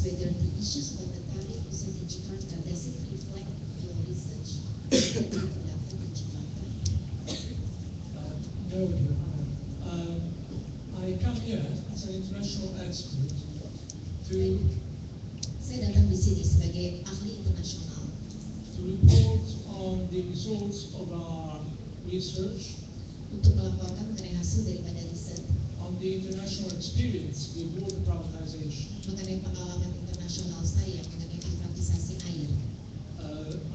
ask whether the issues about the tariff usage in Jakarta does it reflect your research that you conducted in Jakarta? No, Your Honor. I come here as an international expert to Saya datang di sini sebagai ahli internasional report on the results of our research untuk melaporkan mengenai hasil daripada riset on the international experience with water privatization. mengenai pengalaman internasional saya mengenai privatisasi air.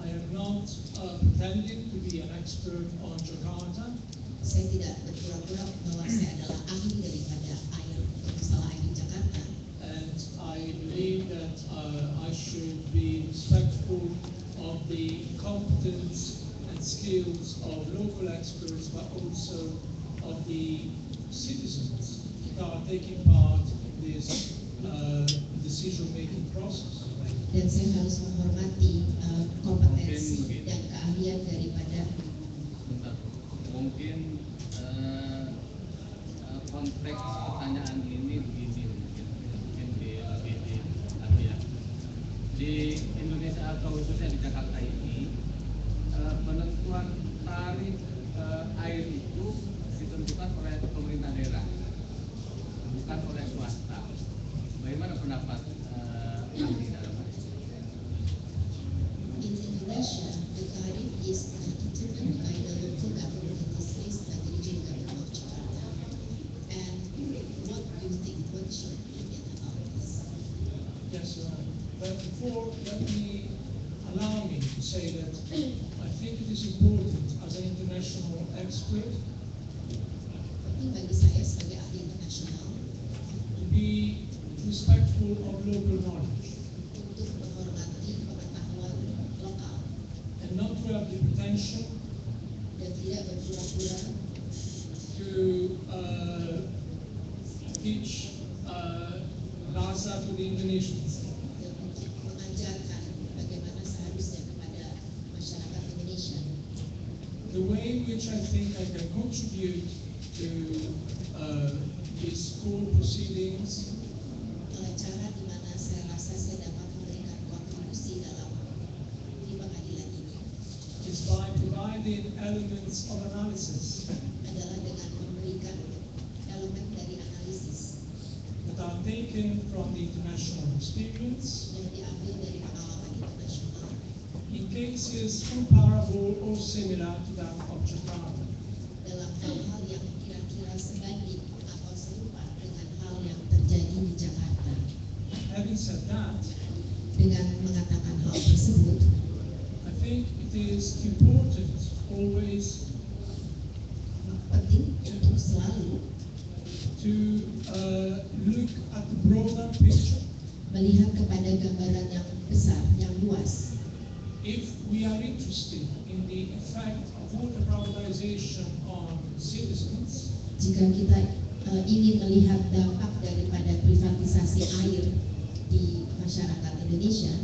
I am not pretending to be an expert on Jakarta. Saya tidak berpura-pura bahwa saya adalah ahli daripada air, masalah air di Jakarta. And I believe that I should be respectful of the competence and skills of local experts, but also of the citizens that are taking part in this decision-making process. Dan saya harus menghormati kompetensi dan keahlian daripada. Mungkin konteks pertanyaan ini begini mungkin di Indonesia atau khususnya di Jakarta ini penentuan tarif air itu ditentukan oleh pemerintah daerah, bukan oleh swasta. Bagaimana pendapat ahli dalam hal ini? In Indonesia, the tariff is determined by the local government, in this case by the regional government of Jakarta. And what do you think? What's your opinion about this? Yes, Your Honor. But before, allow me to say that I think it is important as an international expert Penting bagi saya sebagai ahli internasional to be respectful of local knowledge untuk menghormati pengetahuan lokal and not to have the pretension dan tidak berpura-pura to teach bahasa to the Indonesians. dan untuk mengajarkan bagaimana seharusnya kepada masyarakat Indonesia. The way in which I think I can contribute to these court proceedings Cara di mana saya rasa saya dapat memberikan kontribusi dalam di pengadilan ini is by providing elements of analysis adalah dengan memberikan elemen dari analisis that are taken from the international experience yang diambil dari pengalaman internasional in cases comparable or similar to that of Jakarta. dalam hal-hal yang kira-kira sebanding atau serupa dengan hal yang terjadi di Jakarta. Having said that, Dengan mengatakan hal tersebut, I think it is important always penting untuk selalu to look at the broader picture. melihat kepada gambaran yang besar, yang luas. If we are interested in the effect of water privatization on citizens, Jika kita ingin melihat dampak daripada privatisasi air di masyarakat Indonesia,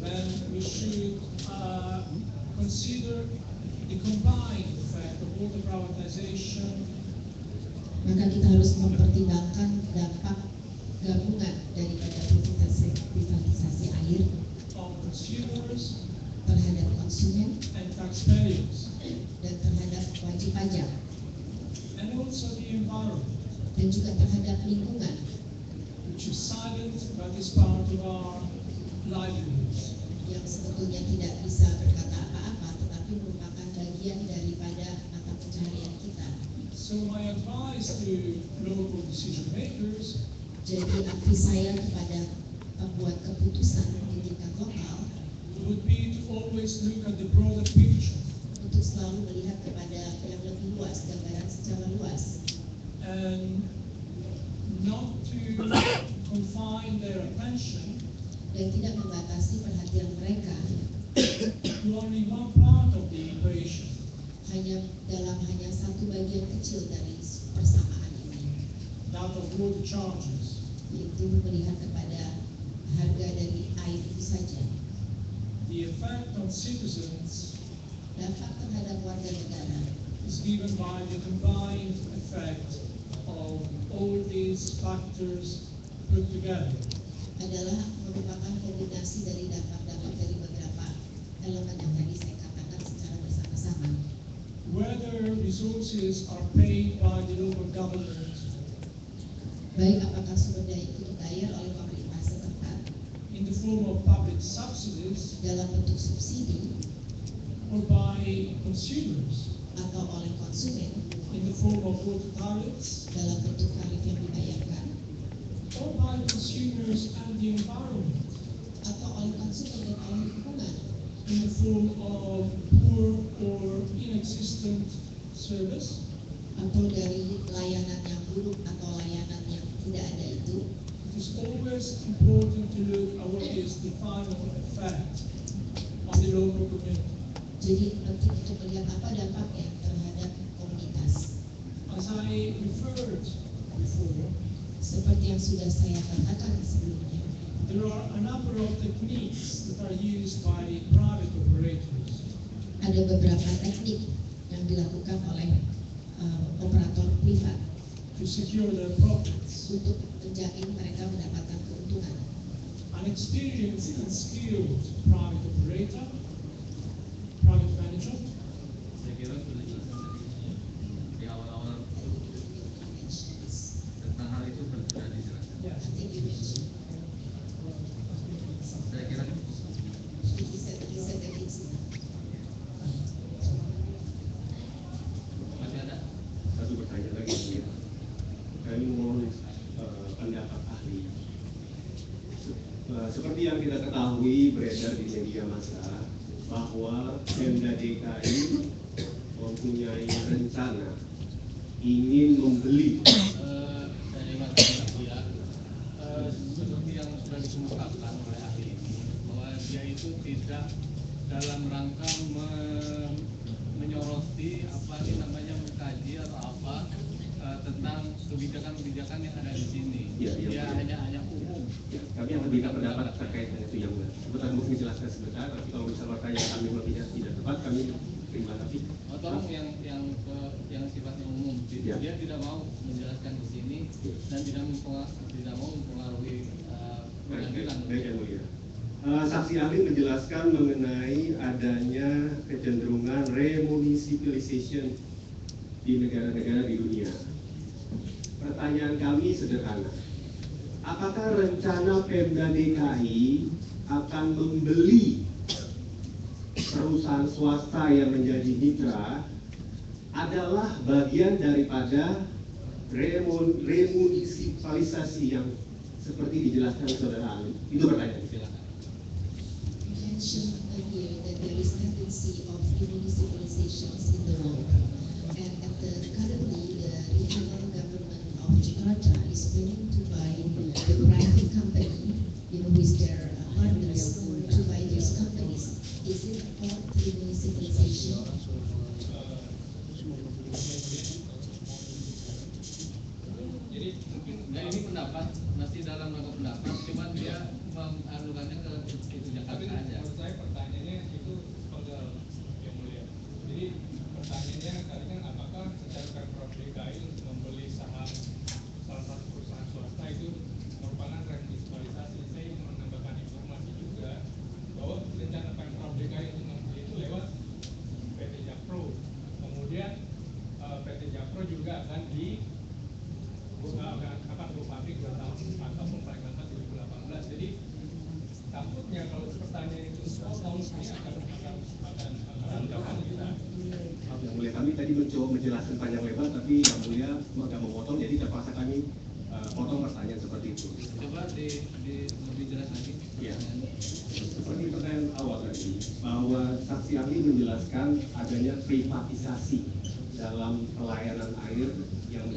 then we should consider the combined effect of water privatization maka kita harus mempertimbangkan dampak gabungan daripada privatisasi air on consumers terhadap konsumen and taxpayers, dan terhadap wajib pajak and also the environment, dan juga terhadap lingkungan which is silent but is part of our livelihoods. yang sebetulnya tidak bisa berkata apa-apa tetapi merupakan bagian daripada mata pencaharian kita. So my advice to local decision makers Jadi advies saya kepada pembuat keputusan di tingkat lokal would be to always look at the broader picture untuk selalu melihat kepada yang lebih luas, gambaran secara luas, and not to confine their attention dan tidak membatasi perhatian mereka to only one part of the equation, hanya satu bagian kecil dari persamaan ini, that of water charges. yaitu melihat kepada harga dari air itu saja. The effect on citizens Dampak terhadap warga negara is given by the combined effect of all these factors put together. adalah merupakan kombinasi dari dampak-dampak dari beberapa elemen yang tadi saya katakan secara bersama-sama. Whether resources are paid by the local government Baik apakah sumber daya itu dibayar oleh pemerintah setempat in the form of public subsidies dalam bentuk subsidi or by consumers atau oleh konsumen in the form of water tariffs dalam bentuk tarif yang dibayarkan or by consumers and the environment atau oleh konsumen dan oleh lingkungan in the form of poor or inexistent service, atau dari layanan yang buruk atau layanan yang tidak ada itu, it is always important to look at what is the final effect on the local community. jadi penting untuk melihat apa dampaknya terhadap komunitas. As I referred before, Seperti yang sudah saya katakan sebelumnya, there are a number of techniques that are used by private operators ada beberapa teknik yang dilakukan oleh operator privat to secure their profits. untuk menjamin mereka mendapatkan keuntungan. An experienced and skilled private operator, private manager, Saya kira sudah jelaskan di awal-awal tentang hal itu sudah dijelaskan. I think you mentioned. Saya kira cukup. He said that it's Masih ada? Satu pertanyaan lagi ya. Kami mohon pendapat ahli. Seperti yang kita ketahui beredar di media massa bahwa Pemda DKI mempunyai rencana ingin membeli Saya mengatakan ya, seperti yang sudah dikemukakan oleh ahli ini, bahwa dia itu tidak dalam rangka menyoroti apa ini namanya mengkaji atau apa tentang kebijakan-kebijakan yang ada di sini. Ya, Dia ya. hanya umum. Ya, kami akan berikan pendapat terkait dengan itu yang benar. Sebentar mungkin menjelaskan sebentar, tapi kalau misalnya pertanyaan kami tidak tepat, kami terima kasih. Tolong yang sifatnya umum. Ya. Dia tidak mau menjelaskan di sini Ya. dan tidak mau mempengaruhi pengadilan. Baik, yang mulia. Saksi ahli menjelaskan mengenai adanya kecenderungan remunicipalization di negara-negara di dunia. Pertanyaan kami sederhana. Apakah rencana Pemda DKI akan membeli perusahaan swasta yang menjadi mitra adalah bagian daripada remunicipalisasi yang seperti dijelaskan saudara ahli? Itu pertanyaan. Silakan. You mentioned earlier that there is tendency of municipalizations in the world, and currently the regional government of Jakarta is planning to buy the private company, with their partners to buy these companies. Is it part municipalization? Jadi mungkin ini pendapat masih dalam rangka pendapat, cuman dia menganukannya ke itu Jakarta Tapi aja. menurut saya pertanyaannya itu pegel yang mulia. Jadi pertanyaannya tadi kan apakah secara Pemprov DKI untuk membeli saham salah satu perusahaan swasta itu merupakan remunicipalisasi. Saya ingin menambahkan informasi juga bahwa rencana Pemprov DKI untuk membeli itu lewat PT Jakpro. Kemudian PT Jakpro juga akan go public 2 tahun ataupun paling lambat 2018. Jadi takutnya kalau pertanyaan itu tahun ini akan kita. Yang mulia, kami tadi mencoba menjelaskan panjang lebar, tapi yang mulia agak memotong, jadi terpaksa kami potong pertanyaan seperti itu. Coba lebih jelas lagi. Ya. Seperti pertanyaan awal tadi, bahwa saksi ahli menjelaskan adanya privatisasi dalam pelayanan air yang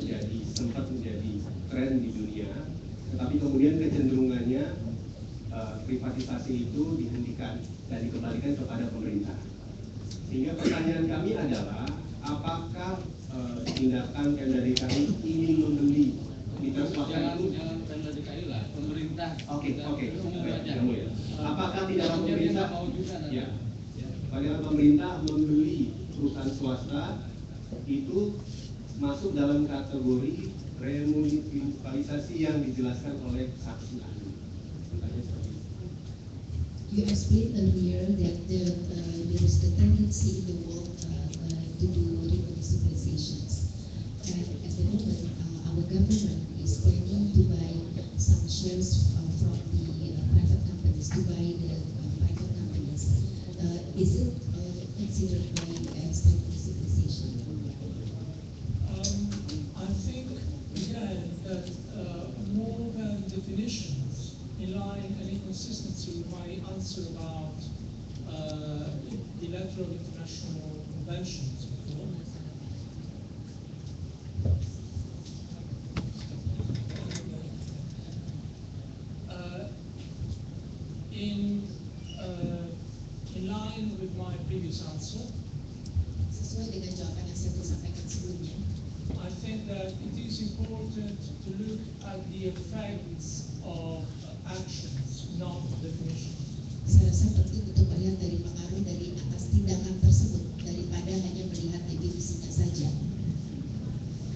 sempat menjadi tren di dunia, tetapi kemudian kecenderungannya privatisasi itu dihentikan dan dikembalikan kepada pemerintah. Sehingga pertanyaan kami adalah, apakah tindakan Pemda DKI ingin membeli mitra swasta itu? Jangan Pemda DKI lah, pemerintah. Oke. Umum aja. Yang mulia. Apakah tindakan Takutnya dia pemerintah? nggak mau juga nanti. Ya. Bagaimana pemerintah membeli perusahaan swasta itu masuk dalam kategori remunicipalisasi yang dijelaskan oleh saksi ahli. sebenarnya seperti itu. You explained earlier that there is the tendency in the world to do remunicipalizations. And at the moment, our government is planning to buy some shares from the private companies, to buy the private companies. Is it considered by as remunicipalization? I think, again, that more than definitions, in line and inconsistency with my answer about bilateral international conventions before, in line with my previous answer, Sesuai dengan jawaban yang saya telah sampaikan sebelumnya, I think that it is important to look at the effects of actions, not definitions. saya rasa penting untuk melihat dari pengaruh dari atas tindakan tersebut daripada hanya melihat definisinya saja.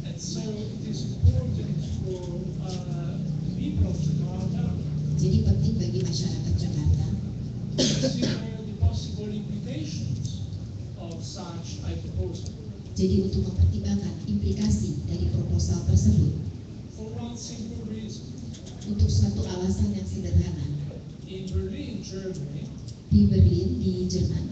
And so it is important for the people of Jakarta Jadi penting bagi masyarakat Jakarta to consider the possible implications of such a proposal. jadi untuk mempertimbangkan implikasi dari proposal tersebut For one simple reason, untuk suatu alasan yang sederhana. in Berlin, Germany, Di Berlin, di Jerman,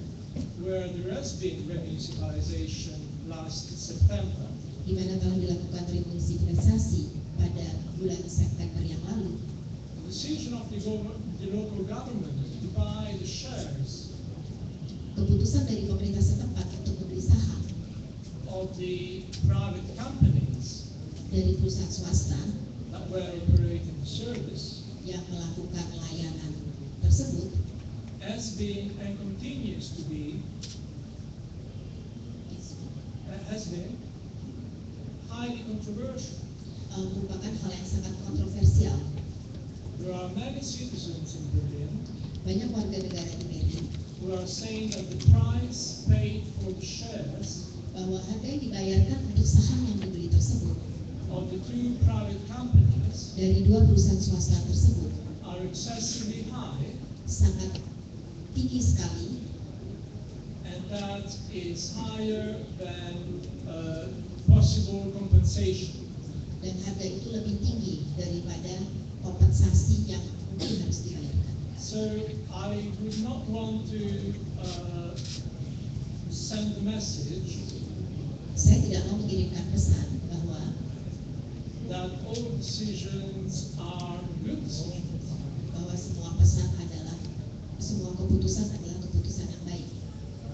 where there has been remunicipalization last September, di mana telah dilakukan remunisipalisasi pada bulan September yang lalu, the decision of the local government to buy the shares keputusan dari pemerintah setempat untuk membeli saham of the private companies dari perusahaan swasta that were operating the service yang melakukan layanan tersebut has been and continues to be highly controversial. merupakan hal yang sangat kontroversial. There are many citizens in Berlin Banyak warga negara di Berlin who are saying that the price paid for the shares bahwa harga yang dibayarkan untuk saham yang dibeli tersebut of the two private companies dari dua perusahaan swasta tersebut are excessively high, sangat tinggi sekali, and that is higher than possible compensation. dan harga itu lebih tinggi daripada kompensasi yang mungkin harus dibayarkan. So I would not want to send the message Saya tidak mau mengirimkan pesan bahwa that all decisions are good decisions. semua keputusan adalah keputusan yang baik.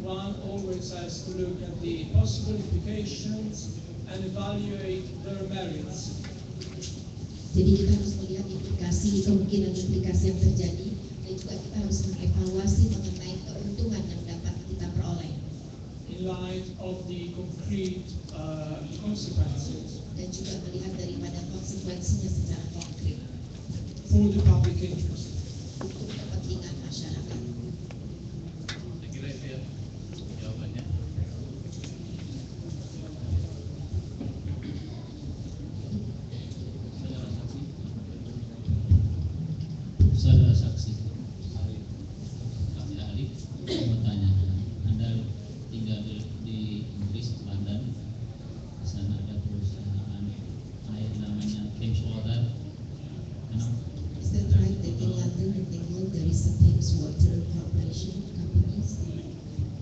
One always has to look at the possible implications and evaluate their merits. Jadi kita harus melihat implikasi, kemungkinan implikasi yang terjadi, dan juga kita harus mengevaluasi mengenai keuntungan yang dapat kita peroleh, In light of the concrete consequences dan juga melihat daripada konsekuensinya secara konkret for the public interest. untuk kepentingan masyarakat. Saya kira itu ya jawabannya. Saudara saksi, kami ahli mau tanya, Anda tinggal di Inggris, London, di sana ada perusahaan air namanya Thames Water, kenapa? Is that right that in London and England there is a Thames Water Corporation companies?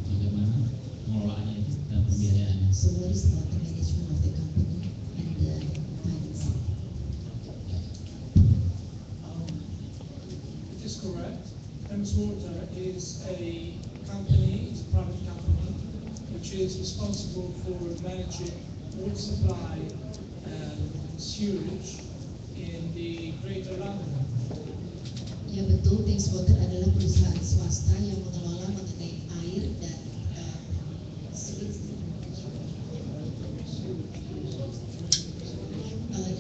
Bagaimana pengelolaannya itu dan pembiayaannya? So what is about the management of the company and the financing? It is correct. Thames Water is a company, it's a private company, which is responsible for managing water supply and sewerage in the Greater London. Ya betul, Thames Water adalah perusahaan swasta yang mengelola mengenai air dan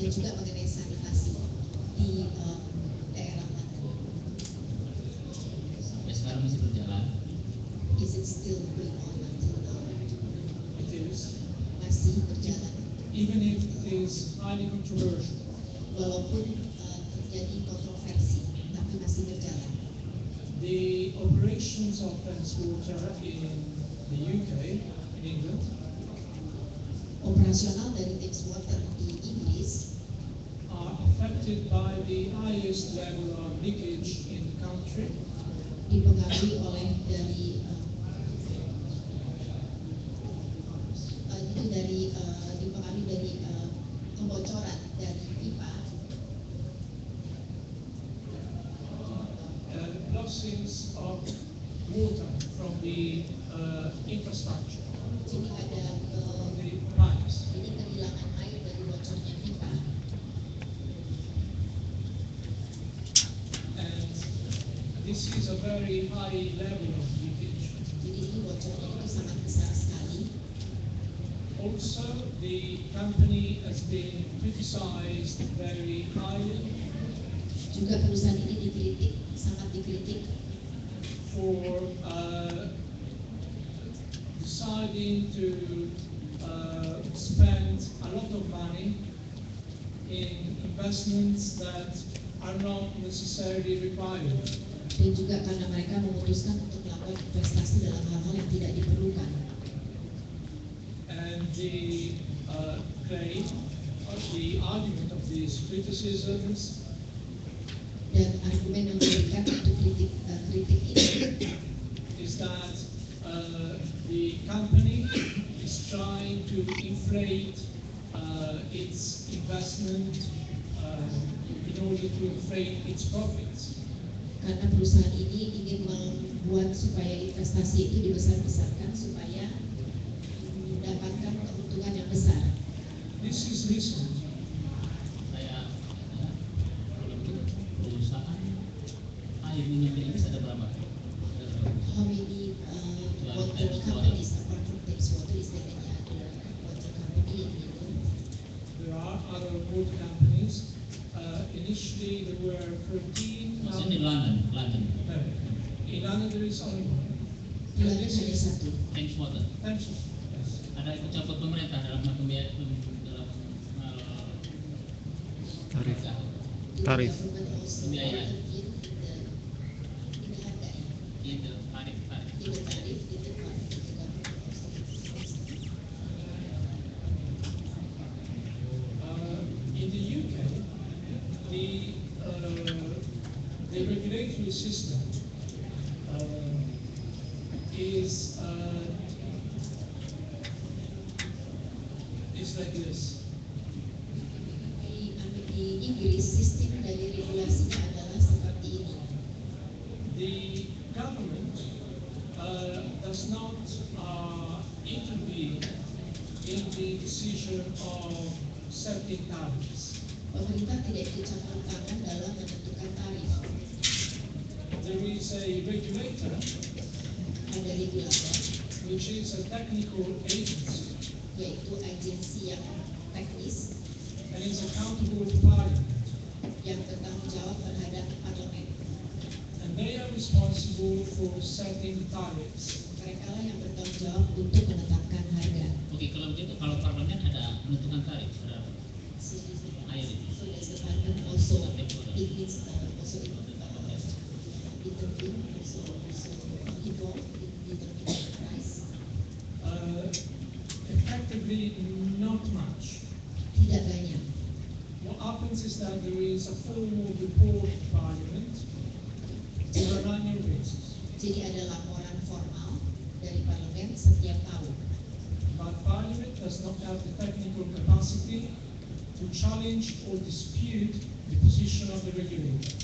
dan juga mengenai sanitasi di daerah London. Sampai sekarang masih berjalan. Is it still going on until now? It is, Masih berjalan, even if it is highly controversial. walaupun terjadi kontroversi, tapi apakah masih berjalan? The operations of Thames Water in the UK, in England, Operasional dari Thames Water di Inggris are affected by the highest level of leakage in the country, dipengaruhi oleh dari dipengaruhi dari kebocoran dari pipa, losses of water from the infrastructure, jadi ada from the pipes. ini kehilangan air dari bocornya pipa, And this is a very high level of leakage. jadi ini bocornya itu sangat besar sekali. Also, the company has been criticized very highly Juga perusahaan ini dikritik, sangat dikritik for deciding to spend a lot of money in investments that are not necessarily required. dan juga karena mereka memutuskan untuk melakukan investasi dalam hal-hal yang tidak diperlukan. And the claim, the argument of these criticisms Dan argumen yang diberikan untuk kritik ini is that the company is trying to inflate its investment in order to inflate its profits. karena perusahaan ini ingin membuat supaya investasi itu dibesar-besarkan supaya mendapatkan keuntungan yang besar. This is recent. Saya perusahaan air minum di Inggris ada berapa? How many water companies apart from Thames Water is there any other water company in England? There are other water companies. Initially, there were 13. Maksudnya di London. No. In London, there is only one. Di And London this hanya is satu. Thames Water. Thames Water. Yes. Ada ikut campur pemerintah dalam pembiayaan dalam Tarif. The Tarif. government also Pembiayaan. in the harga ya, itu tarif. in the tarif, in the cost, the government also In the UK, the regulatory system is like this. di Inggris sistem dari regulasinya adalah seperti ini. The government does not intervene in the decision of setting tariffs. Pemerintah tidak ikut campur tangan dalam menentukan tarif. There is a regulator, Ada regulator, which is a technical agency, yaitu agensi yang teknis and is accountable to Parliament. yang bertanggung jawab terhadap parlemen. And they are responsible for setting tariffs. Mereka lah yang bertanggung jawab untuk menetapkan harga. Oke, kalau begitu kalau parlemen ada menentukan tarif terhadap air itu. So does the parliament also it means also intervene also involved in determining the price? Effectively, not much. Tidak banyak. What happens is that there is a formal report to Parliament on an annual basis. Jadi ada laporan formal dari parlemen setiap tahun. But Parliament does not have the technical capacity to challenge or dispute the position of the regulator.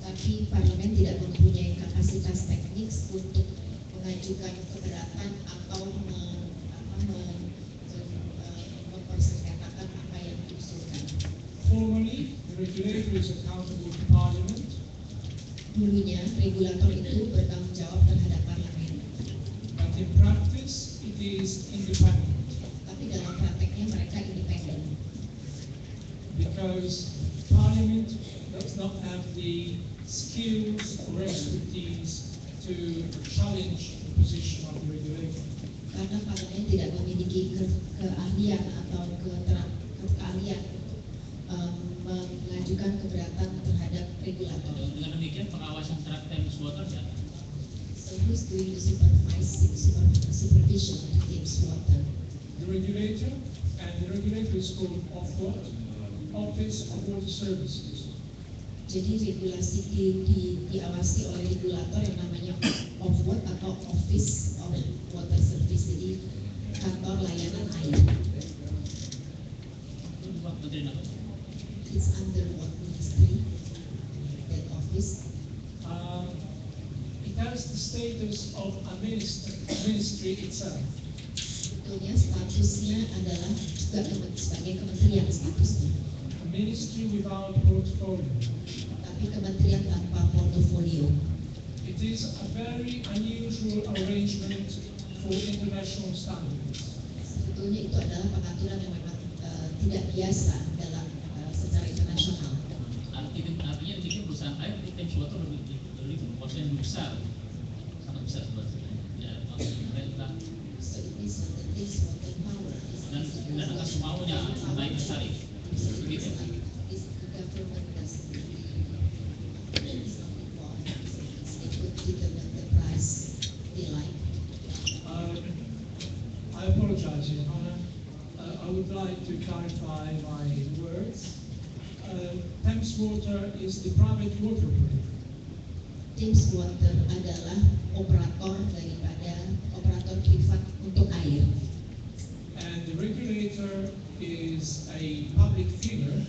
Tapi parlemen tidak mempunyai kapasitas teknis untuk mengajukan keberatan atau mempersengketakan apa yang diusulkan. Formally, the regulator is accountable to Parliament, Dulunya regulator itu bertanggung jawab terhadap parlemen, but in practice, it is independent tapi dalam prakteknya mereka independen. because Parliament does not have the skills or expertise to challenge the position of the regulator. Karena parlemen tidak memiliki keahlian atau keahlian mengajukan keberatan terhadap regulator. Dengan demikian pengawasan terhadap Thames Water siapa? So who's doing the supervision of Thames Water? The regulator, and the regulator is called Ofwat, Office of Water Services. Jadi regulasi diawasi oleh regulator yang namanya Ofwat atau Office of Water Service, jadi kantor layanan air. Itu di bawah Menteri apa? It's under what ministry? That office? It has the status of a ministry itself. Sebetulnya statusnya adalah juga sebagai kementerian statusnya, A ministry without portfolio. tapi kementerian tanpa portofolio. It is a very unusual arrangement for international standards. Sebetulnya itu adalah pengaturan yang memang tidak biasa dalam secara internasional. Artinya demikian perusahaan air di Thames Water lebih porsi yang lebih besar, sangat besar sebetulnya. Ya, pemerintah So it means that the Thames Water Power dan atas maunya menaikkan tarif. Begitu. is the government doesn't really something wrong. It would determine the price they like. I apologize, Your Honor. I would like to clarify my words. Thames Water is the private water operator. Thames Water adalah operator privat untuk air. And the regulator is a public figure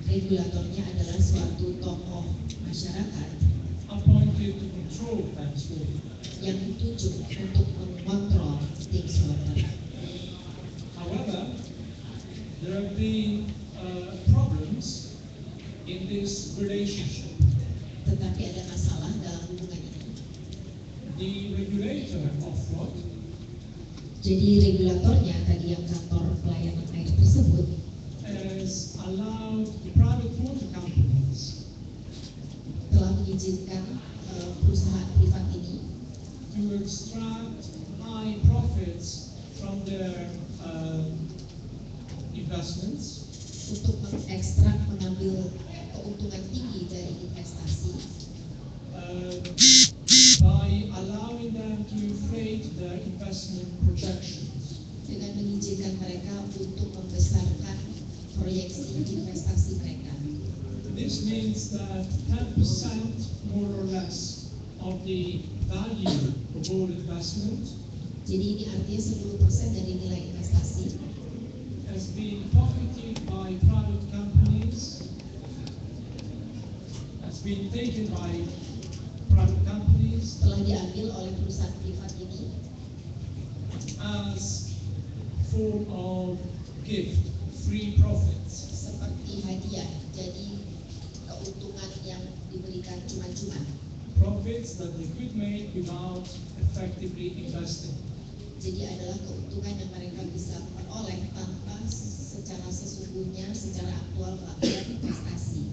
Regulatornya adalah suatu tokoh masyarakat appointed to control Thames Water. yang ditunjuk untuk mengontrol Thames Water. However, there have been problems in this relationship. Tetapi ada masalah dalam hubungan ini. The regulator of what? Jadi regulatornya tadi yang kantor pelayanan air tersebut Has allowed the private water companies telah mengizinkan perusahaan privat ini to extract high profits from their investments untuk mengekstrak, mengambil keuntungan tinggi dari investasi by allowing them to inflate their investment projections. dengan mengizinkan mereka untuk membesarkan proyeksi investasi mereka. This means that 10% more or less of the value of all investment Jadi ini artinya 10% dari nilai investasi has been pocketed by private companies, has been taken by private companies telah diambil oleh perusahaan privat ini as form of gift, free profits. seperti hadiah, jadi keuntungan yang diberikan cuma-cuma. Profits that they could make without effectively investing. Jadi adalah keuntungan yang mereka bisa peroleh tanpa secara sesungguhnya, secara aktual melakukan investasi.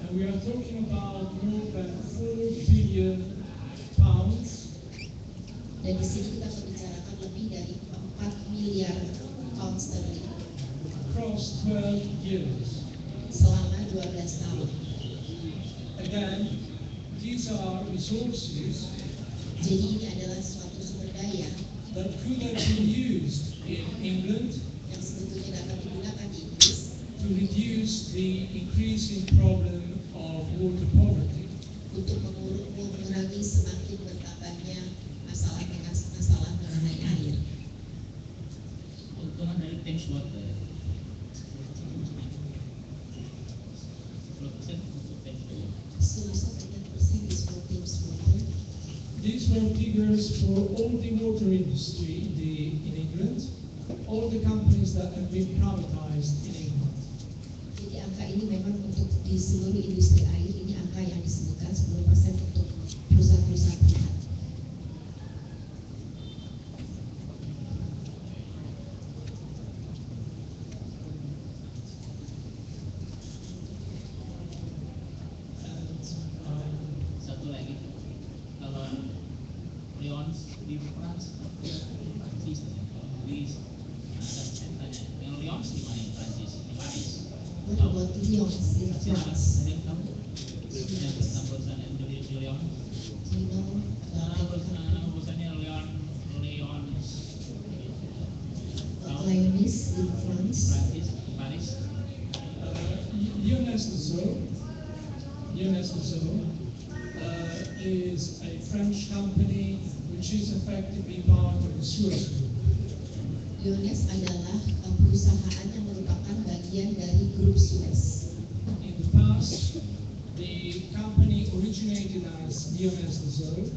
And we are talking about more than 4 billion pounds Dan di sini kita membicarakan lebih dari 4 miliar pound sterling across 12 years. selama 12 tahun. Again, these are resources Jadi ini adalah suatu sumber daya that could have been used in England yang sebetulnya dapat digunakan di Inggris to reduce the increasing problem of water poverty. untuk mengurangi semakin bertambahnya masalah mengenai air. Keuntungan dari Thames Water 10% untuk Thames Water. So 10% is for Thames Water. These were figures for all the water industry in England, all the companies that have been privatized in England. Jadi angka ini memang untuk di seluruh industri air, ini angka yang disebutkan 10% untuk perusahaan-perusahaan privat. And Satu lagi, kalau Lyons di France, Prancis, kalau Inggris, ada saya tanya, yang Lyons di mana? Prancis, di Paris. What about Lyons in France? Ada yang tahu? Yang perusahaan Indonesia Lyon. Do you know Perusahaannya Lyons. Lyonese in France? Prancis, Paris. Lyonnaise is a French company which is effectively part of the Suez Group. Lyonnaise adalah perusahaan yang merupakan bagian dari grup Suez. In the past, the company originated as Lyonnaise Réseau.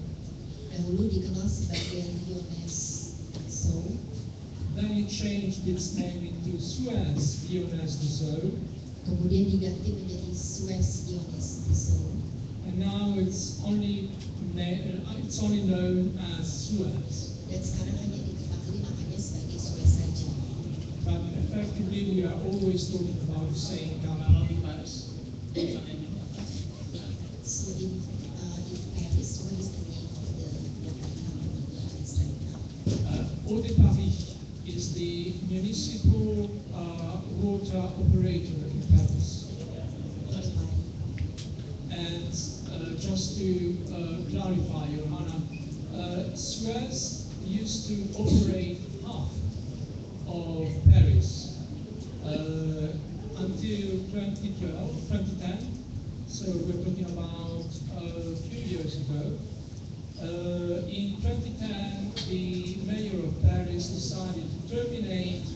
Dahulu dikenal sebagai Lyonnaise Réseau. Then it changed its name into Suez Lyonnaise Réseau. Kemudian diganti menjadi Suez Lyonnaise Réseau. And now it's only known as Suez. Dan sekarang hanya diketahui namanya sebagai Suez saja. But effectively, we are always talking about the same company. Kalau di Paris, perusahaannya So in Paris, what is the name of the company that is right now? Eau de Paris is the municipal water operator in Paris. And just to clarify, Your Honor, Suez used to operate half of Paris until 2010. So we're talking about a few years ago. In 2010, the mayor of Paris decided to terminate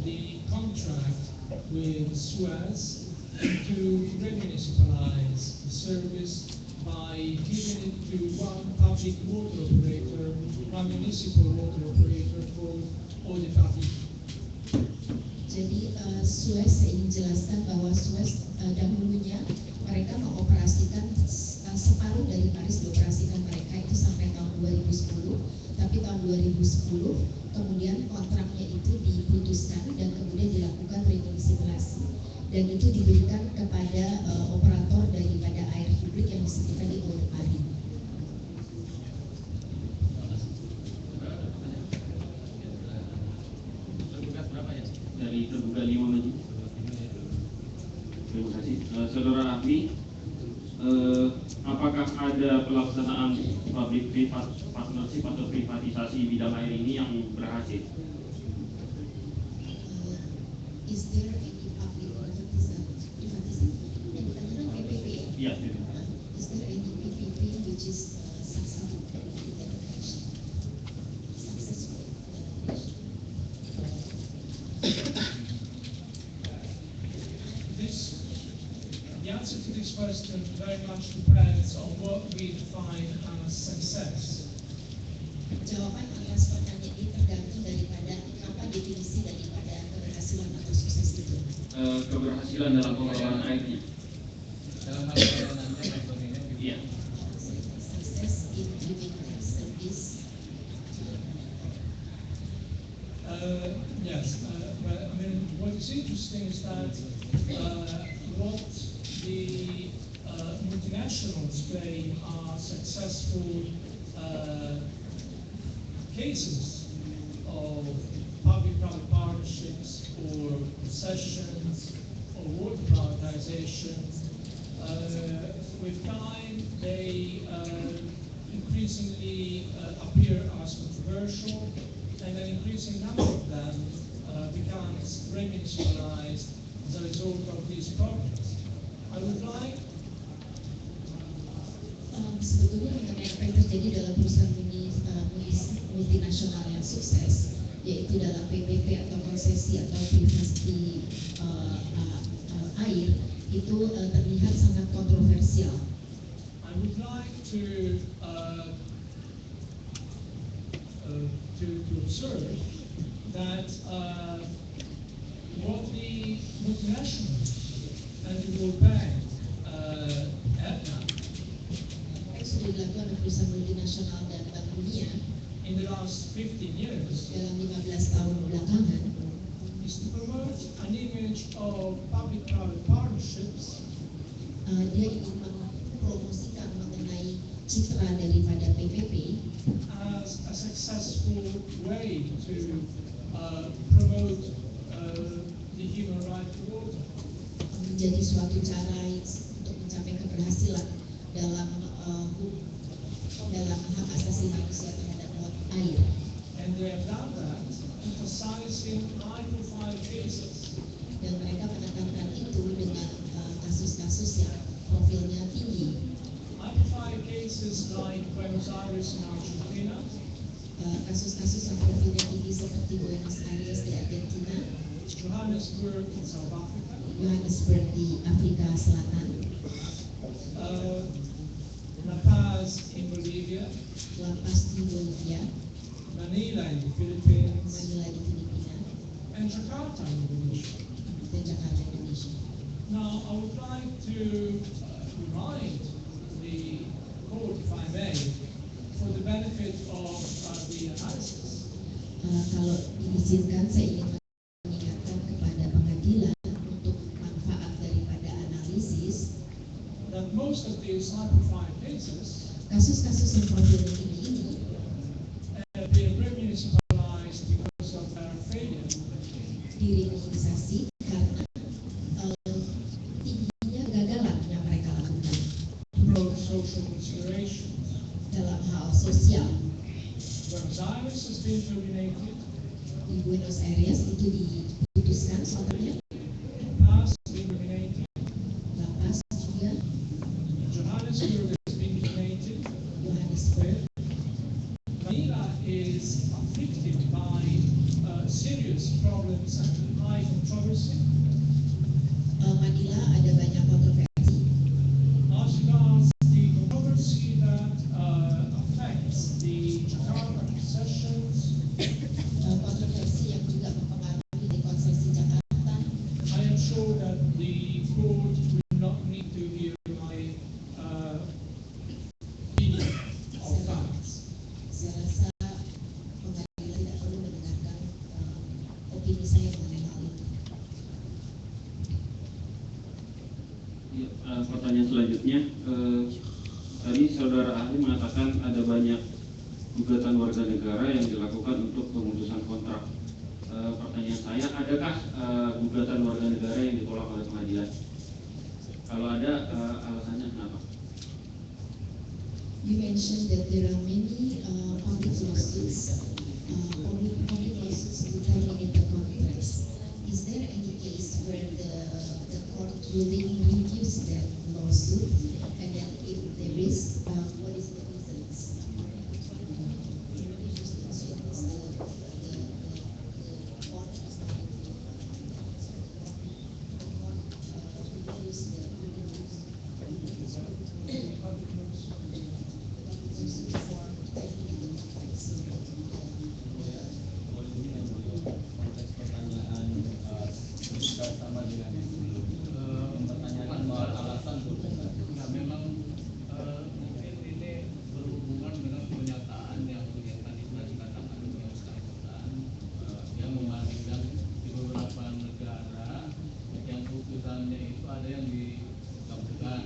the contract with Suez to remunicipalize the service by giving it to one public water operator, one municipal water operator called Eau de Paris. Jadi Suez, saya ingin jelaskan bahwa Suez dahulunya mereka mengoperasikan separuh dari Paris dioperasikan mereka itu sampai tahun 2010. Tapi tahun 2010 kemudian kontraknya itu diputuskan dan kemudian dilakukan remunisipalasi dan itu diberikan kepada operator daripada air publik yang disebutkan di Eau de Paris. Tergugat berapa ya? Dari tergugat 5 maju. Terima kasih. Saudara ahli, apakah ada pelaksanaan public private partnership atau privatisasi bidang air ini yang berhasil? Is there any public privatization? Yang ditanyakan PPP ya? Iya. Is there any PPP which is successful? The answer to this question very much depends on what we define as success. Jawaban atas pertanyaan ini tergantung daripada apa definisi daripada keberhasilan atau sukses itu. Keberhasilan dalam pengelolaan air. Dalam hal pelayanannya contohnya Iya. Success in giving service. Yes, but I mean, what is interesting is that what the multinationals claim are successful cases of public-private partnerships or concessions or water privatization. With time, they increasingly appear as controversial, and an increasing number of them becomes remunicipalized as a result of these projects. I would like Sebetulnya mengenai apa yang terjadi dalam perusahaan multinasional yang sukses, yaitu dalam PPP atau konsesi atau privasi air, itu terlihat sangat kontroversial. I would like to observe that what the multinationals and the World Bank have done Yang sudah dilakukan oleh perusahaan multinasional dan Bank Dunia in the last 15 years dalam 15 tahun belakangan is to promote an image of public-private partnerships dia ingin mempromosikan mengenai citra daripada PPP as a successful way to promote the human right to water. menjadi suatu cara untuk mencapai keberhasilan dalam dalam hak asasi manusia terhadap air. And they have done that, emphasizing high-profile cases. Dan mereka menekankan itu dengan kasus-kasus yang profilnya tinggi. High-profile cases like Buenos Aires in Argentina, Kasus-kasus yang profilnya tinggi seperti Buenos Aires di Argentina, Johannesburg in South Africa, Johannesburg di Afrika Selatan, La Paz in Bolivia, La Paz di Bolivia, Manila in the Philippines, Manila di Filipina, and Jakarta in Indonesia. dan Jakarta, Indonesia. Now, I would like to remind the court, if I may, for the benefit of the analysis, Kalau diizinkan, saya ingin mengingatkan kepada pengadilan untuk manfaat daripada analisis, that most of these high-profile cases kasus-kasus yang profilnya tinggi ini have been remunicipalized because of their failure direvitalisasi karena tingginya kegagalan yang mereka lakukan to promote social considerations. dalam hal sosial. Buenos Aires has been terminated, Di Buenos Aires itu diputuskan soalnya, Paz has been terminated, La Paz juga, Johannesburg has been terminated. Johannesburg. Manila is afflicted by serious problems and high controversy. Manila ada banyak kontroversi. As regards the controversy that affects the Jakarta concessions, Kontroversi yang juga mempengaruhi di konsesi Jakarta. I am sure that the court will not need to hear my opinion of facts. Saya rasa pengadilan tidak perlu mendengarkan opini saya mengenai hal ini. Ya, pertanyaan selanjutnya, tadi saudara ahli mengatakan ada banyak gugatan warga negara yang dilakukan untuk pemutusan kontrak. Pertanyaan saya, adakah gugatan warga negara yang ditolak oleh pengadilan? Kalau ada, alasannya kenapa? You mentioned that there are many public lawsuits, public lawsuits to terminate the contracts. Is there any case where the court ruling reviews that lawsuit, and then if there is, what is the reasons? Konteks pertanyaan sama dengan yang sebelum mempertanyakan soal alasan putusan. Nah, memang mungkin ini berhubungan dengan pernyataan yang tadi sudah dikatakan oleh yang bersangkutan, yang membandingkan di beberapa negara yang putusannya itu ada yang dikabulkan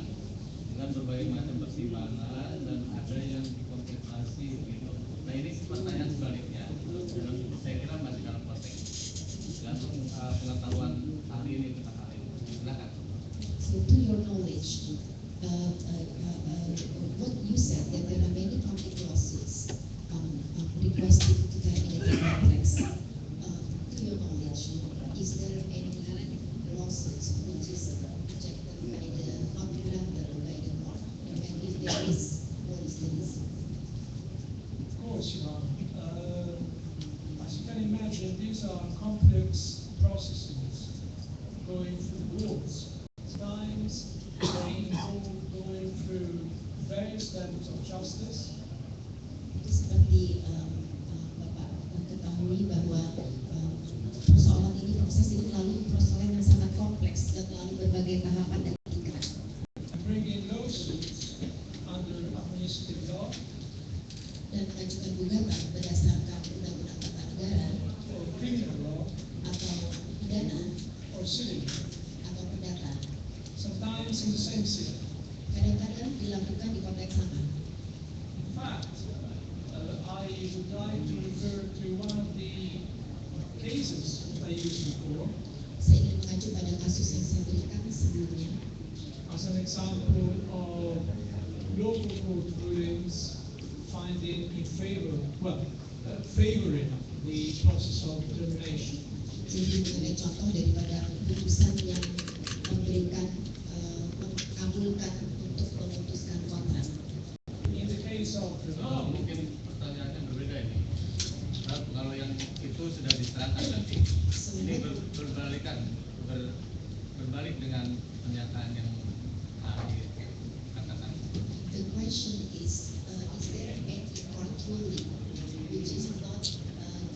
dengan berbagai macam pertimbangan dan ada yang dikontestasi gitu. Nah, ini pertanyaan sebaliknya. Dan saya kira masih dalam konteks gantung pengetahuan ahli ini tentang hal ini. Silakan. So to your knowledge, what you said that there are many public lawsuits requested to terminate the contracts. To your knowledge, is there any lawsuits which is rejected by the not granted by the court? And if there is, what is the reason? Of course, Your Honor. As you can imagine, these are complex processes going through courts. Sometimes they involve going through various levels of justice. Seperti Bapak ketahui bahwa persoalan ini, proses ini melalui persoalan yang sangat kompleks dan melalui berbagai tahapan dan tingkat. And bring in lawsuits under administrative law Dan mengajukan gugatan berdasarkan undang-undang tata negara or criminal law atau pidana or civil law. atau perdata. Sometimes in the same city. Kadang-kadang dilakukan di konteks sama. In fact, I would like to refer to one of the cases that I used before. Saya ingin mengacu pada kasus yang saya berikan sebelumnya. as an example of local court rulings finding in favor, favoring the process of termination. Jadi mengenai contoh daripada putusan yang memberikan mengabulkan untuk memutuskan kontrak. In the case of Grenoble, Mungkin pertanyaannya berbeda ini. Kalau yang itu sudah diserahkan nanti, ini berbalik dengan pernyataan yang tadi katakan. The question is there any court ruling which is not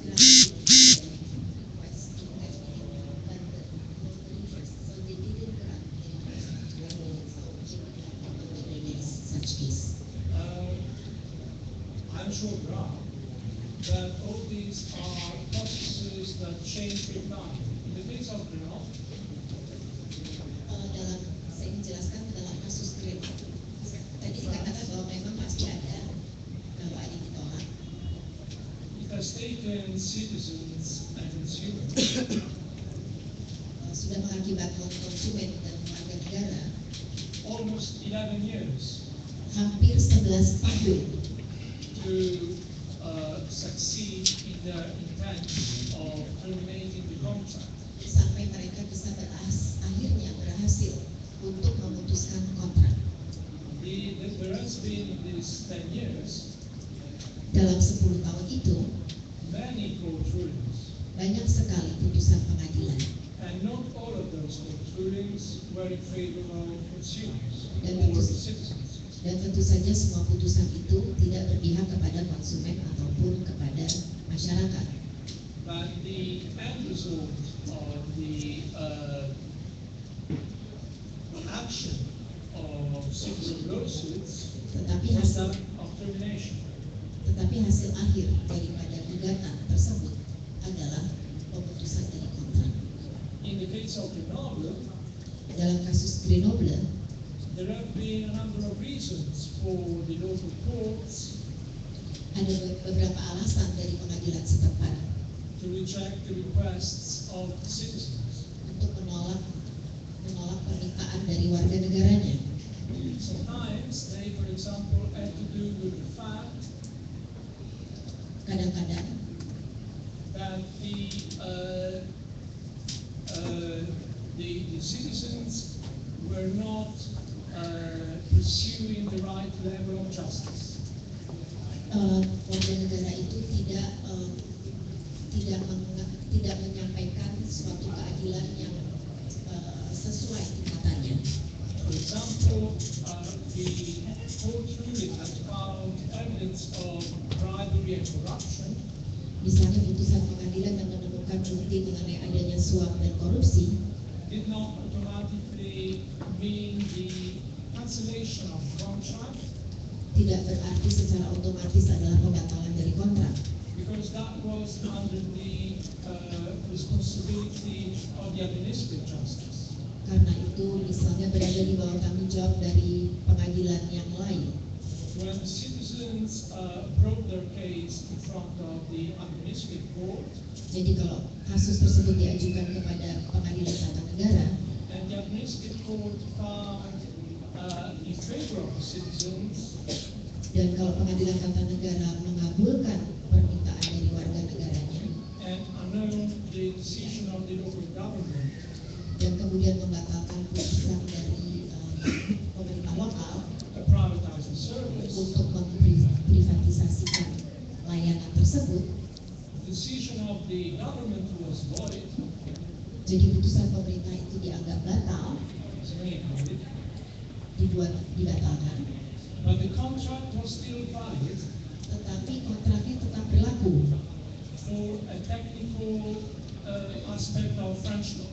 granted request to have it, but so they didn't grant the request. So there is such case. I'm sure there are, but all these are processes that change with time. In the case of Grenoble, Dalam saya ingin jelaskan dalam kasus Grenoble tadi dikatakan bahwa memang masih ada dakwaan yang ditolak. it has taken citizens and consumers Sudah mengakibatkan konsumen dan warga negara almost 11 years hampir 11 tahun to succeed in their intent of terminating the contract. sampai mereka bisa akhirnya berhasil untuk memutuskan kontrak. There has been in these 10 years Dalam 10 tahun itu many court rulings, banyak sekali putusan pengadilan and not all of those court rulings were in favor of consumers Dan or itu- citizens. dan tentu saja semua putusan itu tidak berpihak kepada konsumen ataupun kepada masyarakat. But the end result of the action of citizen lawsuits Tetapi was hasil that of termination. hasil akhir daripada gugatan tersebut adalah pemutusan dari kontrak. In the case of Grenoble, Dalam kasus Grenoble, there have been a number of reasons for the local courts ada beberapa alasan dari pengadilan setempat to reject the requests of citizens. untuk menolak permintaan dari warga negaranya. Sometimes they, for example, had to do with the fact Kadang-kadang that the citizens were not pursuing the right level of justice. warga negara itu tidak menyampaikan suatu keadilan yang sesuai tingkatannya. For example, the court ruling has found evidence of bribery and corruption, Misalnya putusan pengadilan yang menemukan bukti mengenai adanya suap dan korupsi did not automatically mean the cancellation of contract, tidak berarti secara otomatis adalah pembatalan dari kontrak, because that was under the responsibility of the administrative justice. karena itu misalnya berada di bawah tanggung jawab dari pengadilan yang lain. When citizens brought their case in front of the administrative court, Jadi kalau kasus tersebut diajukan kepada pengadilan tata negara and the administrative court found in favor of the citizens, dan kalau pengadilan tata negara mengabulkan permintaan dari warga negaranya and annul the decision of the local government, dan kemudian membatalkan putusan dari pemerintah lokal to privatize the service, untuk memprivatisasikan layanan tersebut, the decision of the government was void, jadi putusan pemerintah itu dianggap batal, dibatalkan, but the contract was still valid tetapi kontraknya tetap berlaku for a technical aspect of French law.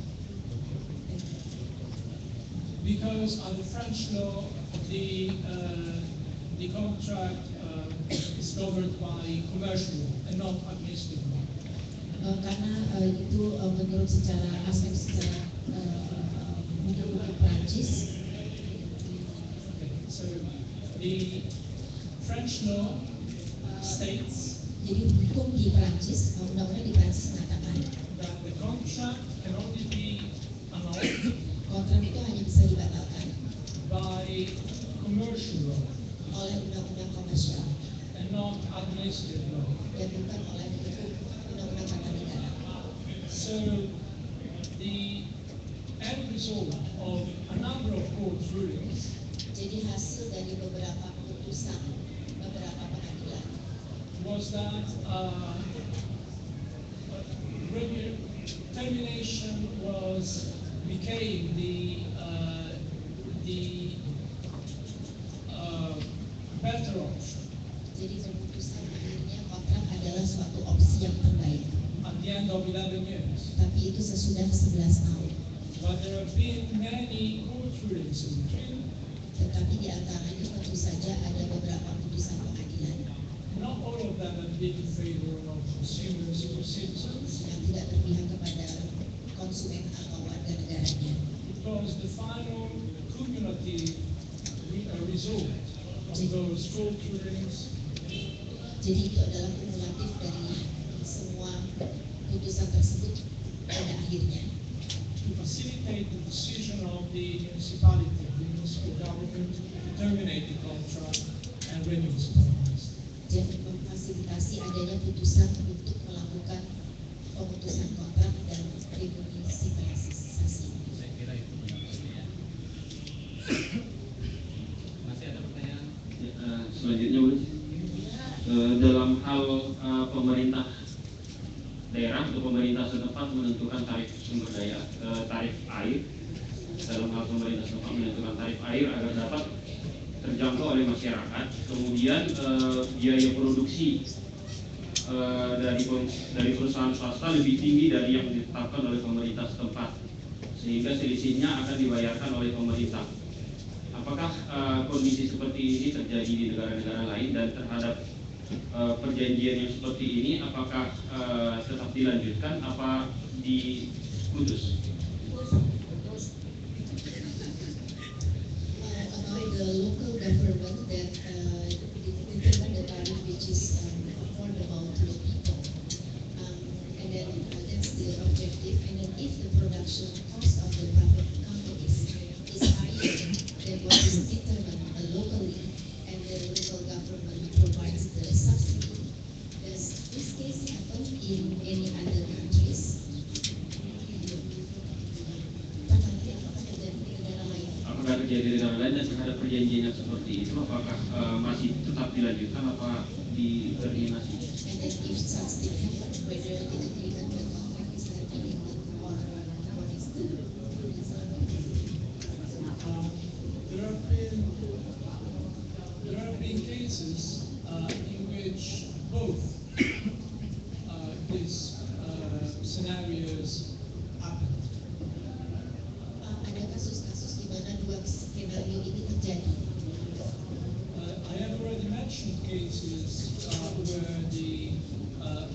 Because under French law, the contract is governed by commercial law and not administrative law. karena itu menurut secara aspek secara hukum Prancis. So the French law states Jadi hukum di Prancis, undang-undang di Prancis mengatakan that the contract can only be annulled kontrak itu hanya bisa dibatalkan a commercial law oleh undang-undang komersial and not administrative law. dan bukan oleh undang-undang tata negara. So the end result of a number of court rulings Jadi hasil dari beberapa putusan beberapa pengadilan was that termination became the better option jadi keputusan akhirnya kontrak adalah suatu opsi yang terbaik. at the end of 11 years. Tapi itu sesudah 11 tahun. But there have been many court rulings in between. Tetapi di antaranya tentu saja ada beberapa putusan pengadilan Not all of them have been in favor of consumers or citizens, yang tidak berpihak kepada konsumen atau warga negaranya. because the final cumulative result of those court rulings Jadi itu adalah kumulatif dari semua putusan tersebut pada akhirnya to facilitate the decision of the municipal government to terminate the contract and renew its contract. dan memfasilitasi adanya putusan untuk melakukan pemutusan kontrak dan remunisipalisasi. Saya kira itu pendapatnya ya. Masih ada pertanyaan? Selanjutnya Bu, dalam hal pemerintah daerah atau pemerintah setempat menentukan tarif sumber daya tarif air, dalam hal pemerintah setempat menentukan tarif air agar dapat terjangkau oleh masyarakat, kemudian biaya produksi dari perusahaan swasta lebih tinggi dari yang ditetapkan oleh pemerintah setempat, sehingga selisihnya akan dibayarkan oleh pemerintah. Apakah kondisi seperti ini terjadi di negara-negara lain, dan terhadap perjanjian yang seperti ini apakah tetap dilanjutkan apa diputus? About the local government that determine the tariff which is affordable to the people, and then that's the objective. And then if the production cost of the private companies is higher than what is determined locally, and the local government provides the subsidy, does this case happen in any other countries? Apakah terjadi di negara lain, dan terhadap perjanjian yang seperti itu apakah masih tetap dilanjutkan apa diterminasi? And then if such thing happen, whether the agreement with contract is terminated or what is the reason? There have been cases in which both these scenarios happened. Ada kasus-kasus di mana dua skenario ini terjadi. I have already mentioned cases where the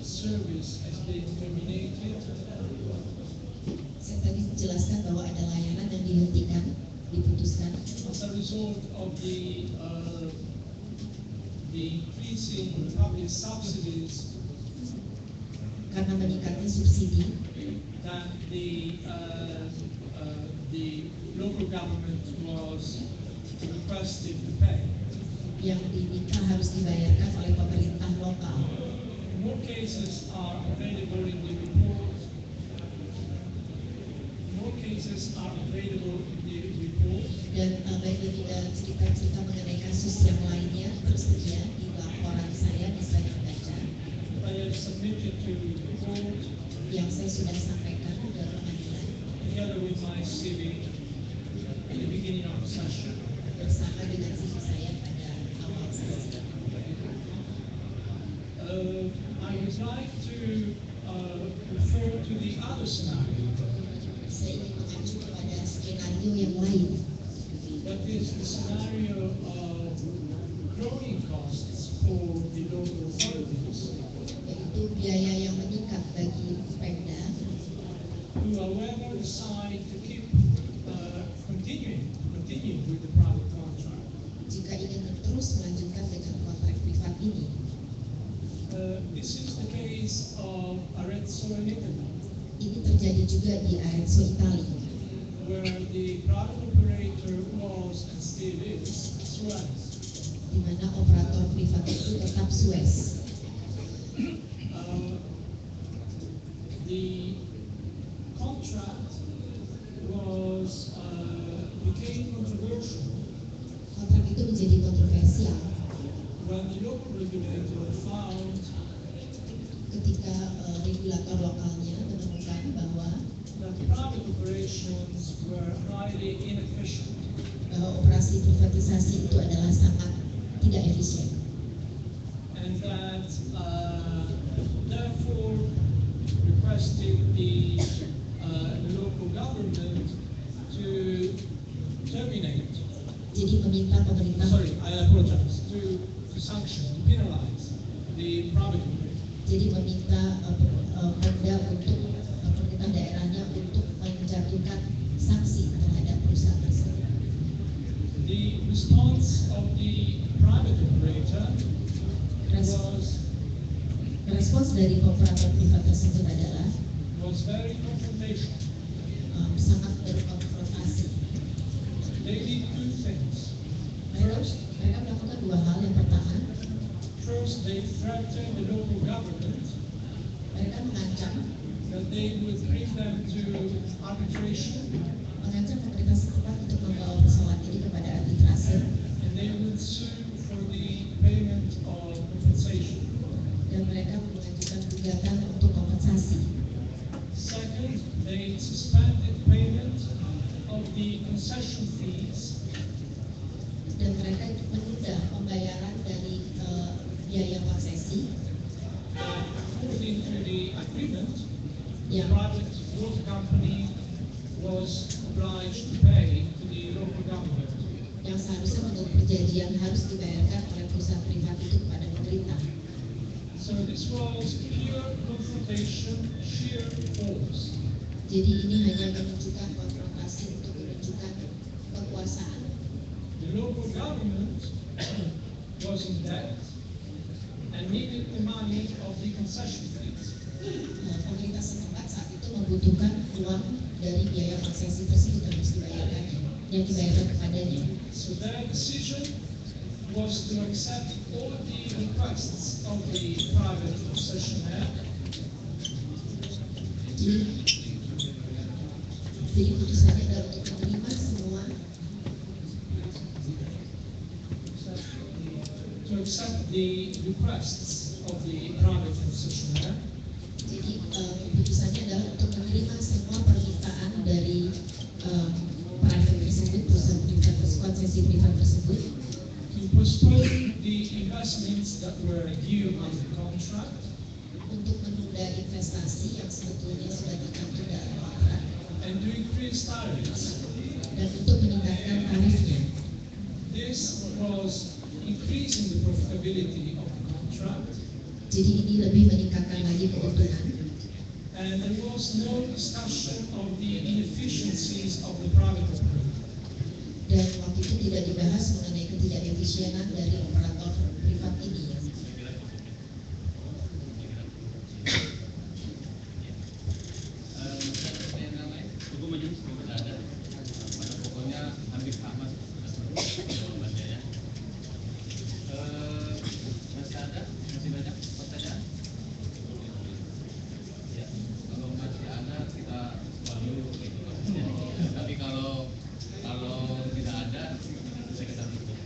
service has been terminated Saya tadi jelaskan bahwa ada layanan yang dihentikan, diputuskan as a result of the increasing public subsidies karena meningkatnya subsidi that the local government was requested to pay. yang diminta harus dibayarkan oleh pemerintah lokal. More cases are available in the report. More cases are available in the report. Dan baik lebih cerita-cerita mengenai kasus yang lainnya tersedia di laporan saya, bisa dibaca, I have submitted to the report yang saya sudah sampaikan ke pengadilan together with my CV in the beginning of the session. bersama dengan CV saya pada awal sesi. I would like to refer to the other scenario, Saya ingin mengacu kepada skenario yang lain, that is the scenario of growing costs for the local authorities, yaitu biaya yang meningkat bagi Pemda who however decide to continue with the private contract. jika ingin terus melanjutkan dengan kontrak privat ini. This is the case of Arezzo in Italy, Ini terjadi juga di Arezzo, Italia, where the private operator was and still is Suez. di mana operator privat itu tetap Suez. The contract was became controversial Kontrak itu menjadi kontroversial when the local regulator found ketika regulator lokalnya menemukan bahwa that private operations were highly inefficient. operasi privatisasi itu adalah sangat tidak efisien. And that therefore requested the local government to terminate, Jadi meminta pemerintah, I apologize, to sanction, to penalize the private operator. jadi meminta Pemda untuk pemerintah daerahnya untuk menjatuhkan sanksi terhadap perusahaan tersebut. The response of the private operator was Respons dari operator privat tersebut adalah very confrontational. sangat berkonfrontasi. They did two things. Mereka melakukan dua hal. Yang pertama, First, they threatened the local government mereka mengancam that they would bring them to arbitration pemerintah setempat untuk membawa persoalan ini kepada arbitrase and they would sue for the payment of compensation. dan mereka mengajukan gugatan untuk kompensasi. Second, they suspended payment of the concession fees Dan mereka itu menunda pembayaran dari biaya konsesi according to the agreement. The yang private water company was obliged to pay to the local government. seharusnya menurut perjanjian harus dibayarkan oleh perusahaan privat itu kepada pemerintah. So this was pure confrontation, sheer force. Jadi ini hanya menunjukkan konfrontasi untuk menunjukkan kekuasaan. The local government was in debt and needed the money of the concession fees. Pemerintah setempat saat itu membutuhkan uang dari biaya konsesi tersebut yang dibayarkan kepadanya. So their decision was to accept all the requests of the private concessionaire Jadi putusannya adalah untuk menerima semua to accept the requests of the private concessionaire. Jadi keputusannya adalah untuk menerima semua permintaan dari private tersebut, perusahaan privat konsesi privat tersebut, To postpone the investments that were due under contract untuk menunda investasi yang sebetulnya sudah tercantum dalam kontrak and to increase tariffs. dan untuk meningkatkan tarifnya. This was increasing the profitability of the contract, Jadi ini lebih meningkatkan lagi keuntungan. and there was no discussion of the inefficiencies of the private operator. Dan waktu itu tidak dibahas mengenai ketidakefisienan dari operator privat ini. Yang lain, Ibu Majelis sudah ada. Pada pokoknya hampir sama jawabannya ya. Masih ada? Masih banyak pertanyaan? Ya, kalau masih ada kita selalu gitu. Tapi kalau tidak ada, bisa kita tutup.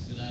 Sudah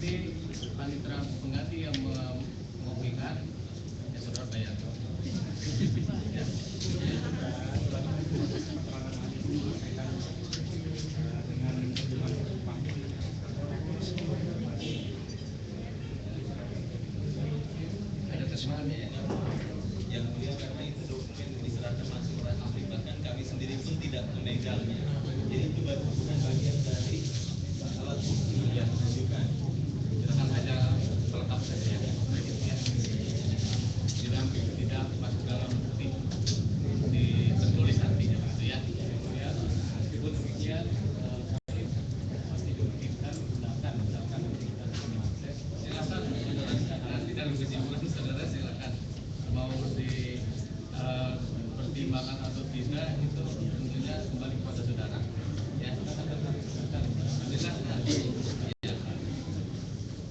nanti panitera pengganti yang mengopikan ya saudara bayar. Ya. Ada kesulitan ya, yang mulia, karena itu dokumen diserahkan masing orang ahli, bahkan kami sendiri pun tidak memegangnya. Jadi itu bukan bagian dari alat bukti yang menunjukkan. Silakan saja pelengkap saja ya. Tidak masuk dalam bukti tertulis nantinya gitu ya. Ya, meskipun demikian kami masih dimungkinkan gunakan misalkan nanti kita mengakses. Silakan nanti dalam kesimpulan saudara silakan mau dipertimbangkan atau tidak itu tentunya kembali kepada saudara. Ya, silakan.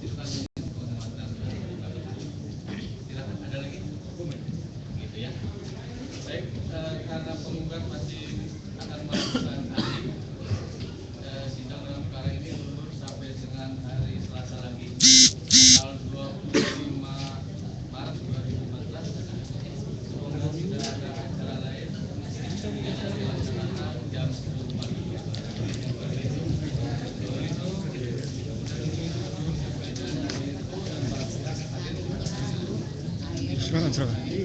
Itu kan penguatan. Silakan ada lagi komen gitu ya. Baik, karena penggugat masih akan melakukan ahli, sidang dalam perkara ini ulur sampai dengan hari Selasa lagi tanggal 25 Maret 2014. Semoga tidak ada acara lain yang dilaksanakan jam 10 pagi. Silakan.